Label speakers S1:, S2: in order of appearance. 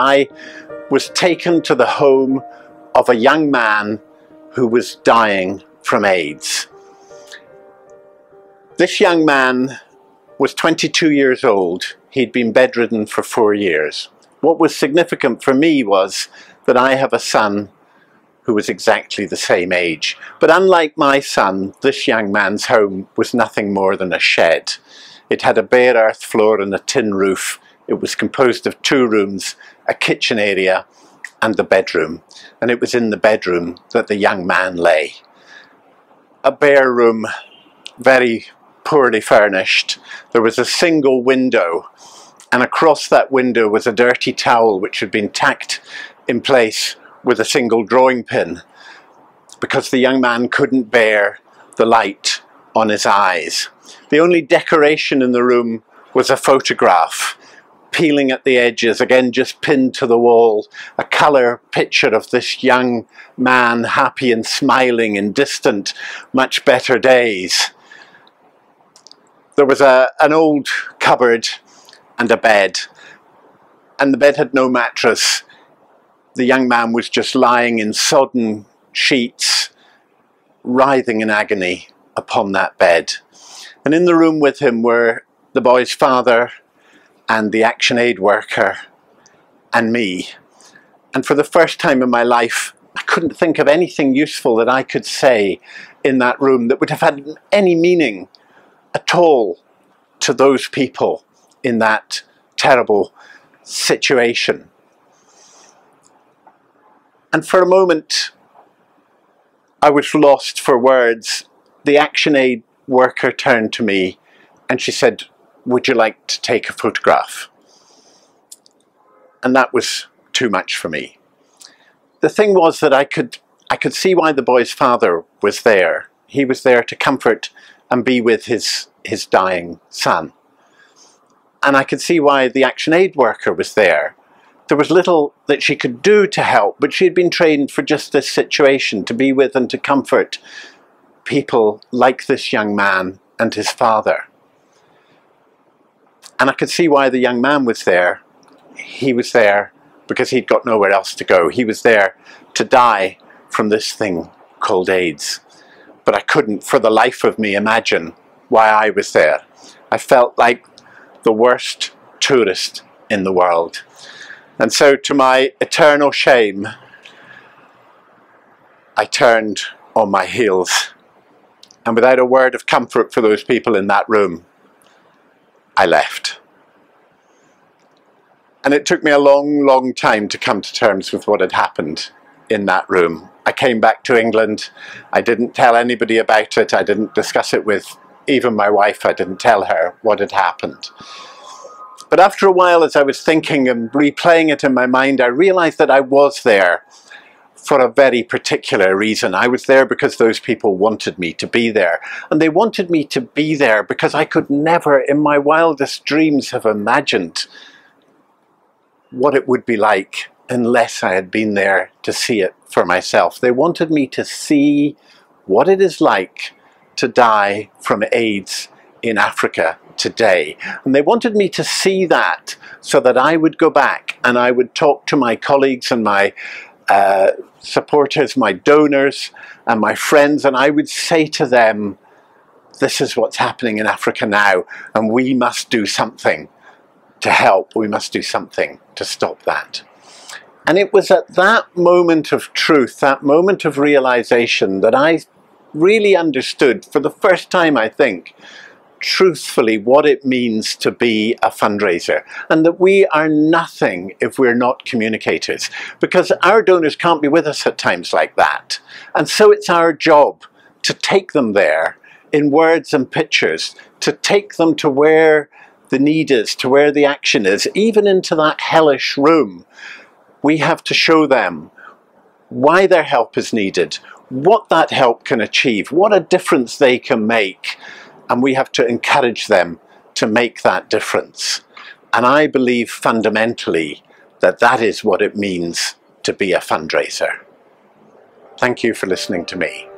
S1: I was taken to the home of a young man who was dying from AIDS. This young man was 22 years old. He'd been bedridden for 4 years. What was significant for me was that I have a son who was exactly the same age. But unlike my son, this young man's home was nothing more than a shed. It had a bare earth floor and a tin roof. It was composed of 2 rooms, a kitchen area and the bedroom. And it was in the bedroom that the young man lay. A bare room, very poorly furnished. There was a single window, and across that window was a dirty towel which had been tacked in place with a single drawing pin because the young man couldn't bear the light on his eyes. The only decoration in the room was a photograph peeling at the edges, again just pinned to the wall, a colour picture of this young man happy and smiling in distant, much better days. There was an old cupboard and a bed, and the bed had no mattress. The young man was just lying in sodden sheets, writhing in agony upon that bed. And in the room with him were the boy's father and the ActionAid worker and me. And for the first time in my life, I couldn't think of anything useful that I could say in that room that would have had any meaning at all to those people in that terrible situation. And for a moment, I was lost for words. The ActionAid worker turned to me and she said, "Would you like to take a photograph?" And that was too much for me. The thing was that I could see why the boy's father was there. He was there to comfort and be with his dying son. And I could see why the ActionAid worker was there. There was little that she could do to help, but she had been trained for just this situation, to be with and to comfort people like this young man and his father. And I could see why the young man was there. He was there because he'd got nowhere else to go. He was there to die from this thing called AIDS. But I couldn't for the life of me imagine why I was there. I felt like the worst tourist in the world. And so, to my eternal shame, I turned on my heels. And without a word of comfort for those people in that room, I left. And it took me a long, long time to come to terms with what had happened in that room. I came back to England. I didn't tell anybody about it. I didn't discuss it with even my wife. I didn't tell her what had happened. But after a while, as I was thinking and replaying it in my mind, I realized that I was there for a very particular reason. I was there because those people wanted me to be there. And they wanted me to be there because I could never, in my wildest dreams, have imagined what it would be like unless I had been there to see it for myself. They wanted me to see what it is like to die from AIDS in Africa today. And they wanted me to see that so that I would go back and I would talk to my colleagues and my supporters, my donors and my friends, and I would say to them, this is what's happening in Africa now, and we must do something to help. We must do something to stop that. And it was at that moment of truth, that moment of realization, that I really understood for the first time, I think, truthfully what it means to be a fundraiser, and that we are nothing if we're not communicators, because our donors can't be with us at times like that. And so it's our job to take them there in words and pictures, to take them to where the need is, to where the action is, even into that hellish room. We have to show them why their help is needed, what that help can achieve, what a difference they can make. And we have to encourage them to make that difference. And I believe fundamentally that that is what it means to be a fundraiser. Thank you for listening to me.